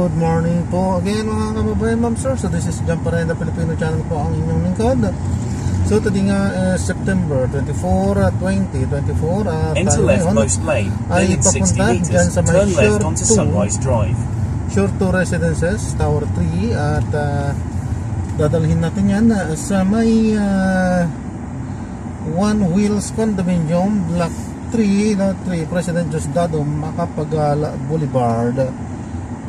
Good morning po again mga kababayan, ma'am sir. So this is John Parenda Filipino channel po, ang inyong lingkod. So today nga September 24, 2024 at enter left most lane, ay then in 60 papunta dyan meters, sa may turn left onto Sunrise Drive. Shore 2 Residences, Tower 3 at dadalhin natin yan sa may One Wheels Condominium Block 3, President Diosdado Macapagal Boulevard.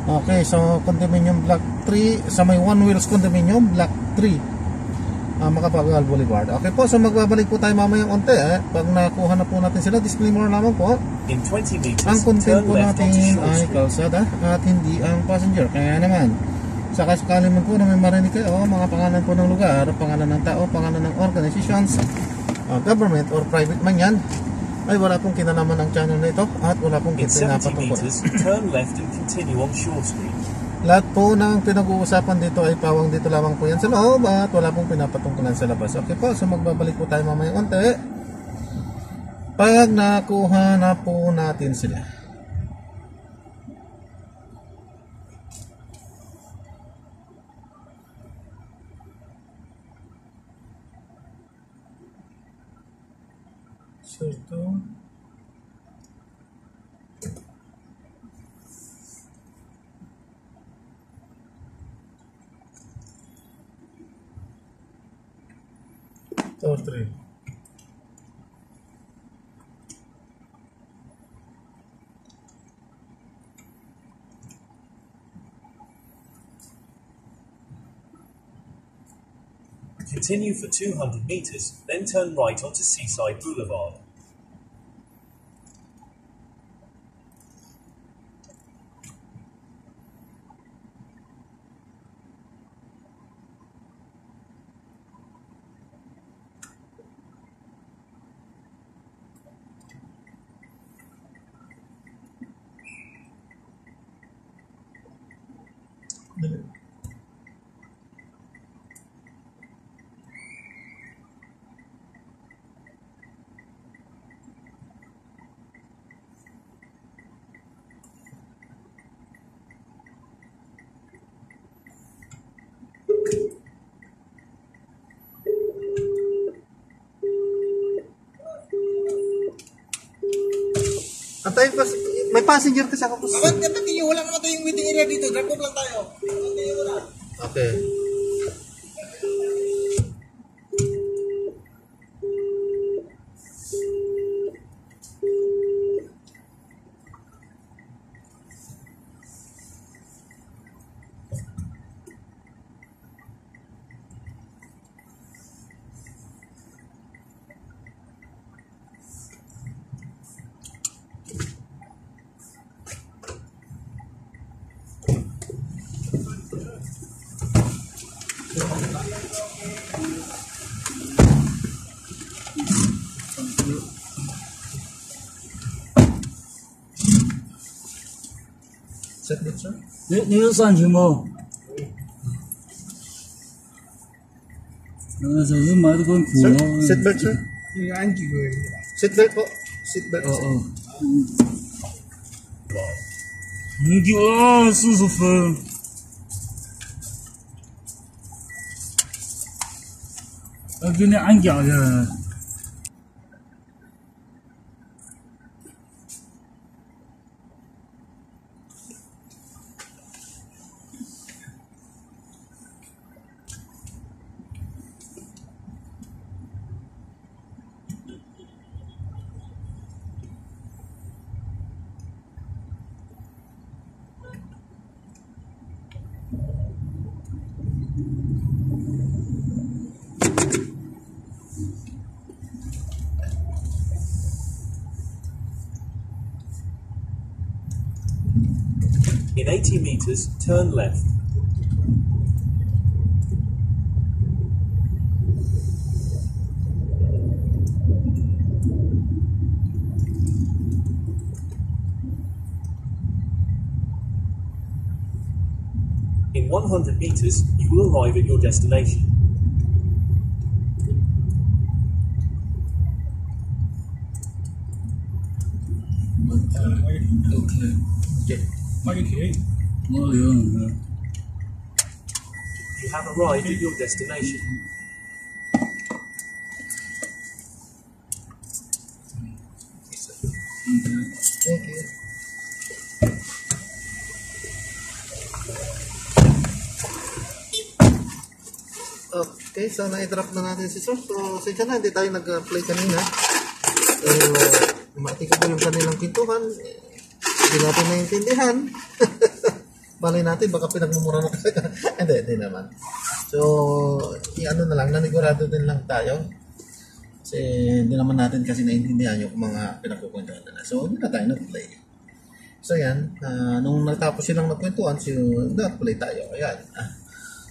Okay, so Condominium Block 3 sa may One Wheels Condominium Block 3, Macapagal Boulevard. Okay po, so magbabalik po tayo mamayang onte pag nakuha na po natin sila. Disclaimer naman po, in 20 meters, ang content po left natin onto ay kalsada at hindi ang passenger. Kaya naman, sakasakali man po na may marinig kayo mga pangalan po ng lugar, pangalan ng tao, pangalan ng organizations, government or private man yan, ay wala pong kinalaman ng channel na ito at wala pong in 70 pinapatungkol. meters, turn left and continue on Shore Street. Lahat po ng pinag-uusapan dito ay pawang dito lamang po yan sa loob at wala pong pinapatungkulan sa labas. Okay po, so magbabalik po tayo mamayang onte pag nakuha na po natin sila. So ito Tower 3. Continue for 200 meters, then turn right onto Seaside Boulevard. Antay, may passenger kasi ako. Dapat yung wala naman tayong waiting area dito. Drop off lang tayo. Okay. Set belt, sir? 你是上去吗？这是买的跟苦 Sir? 了。 Set belt, sir? Yung anji ko eh. Seat belt po. Seat belt. 哦。你给我40分。给你按价去。 In 80 meters, turn left. In 100 meters, you will arrive at your destination. OK。 Okay. 买个 K。Oh, yun. You have arrived at your destination. Thank you. Okay, so na-drop na natin si Sir. So, sige na, hindi tayo nag-play kanina. So, umati ko ba yung kanilang pintuhan? Hindi natin naiintindihan. Balay natin, baka pinagmumura na kasi. Hindi naman. So, i-ano na lang, nanigurado din lang tayo. Kasi hindi naman natin kasi naiintindihan yung mga pinagkukwentuhan nila. So, hindi na tayo nag-play. So, yan. Nung natapos silang nagkwentuhan, so, nag-play tayo. Ayan.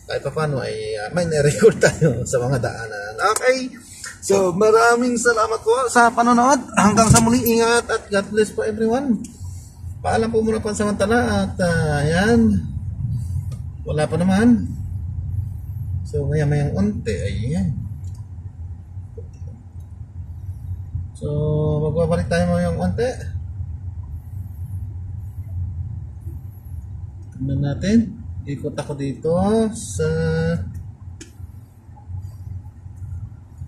Kahit pa paano ay may na-record tayo sa mga daanan. Okay. So, maraming salamat po sa panonood. Hanggang sa muli, ingat at God bless po everyone. Paalam po muna pansamantala at ayan. Wala pa naman. So, maya-mayang unti. Ayan. So, magbabalik tayo mayang unti. Tignan natin. Ikot ako dito sa...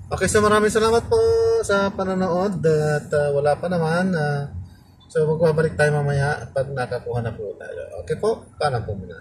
Okay, so maraming salamat po sa panonood at wala pa naman. So magbabalik tayo mamaya pag nakakuha na po tayo. Okay po, paalam po muna.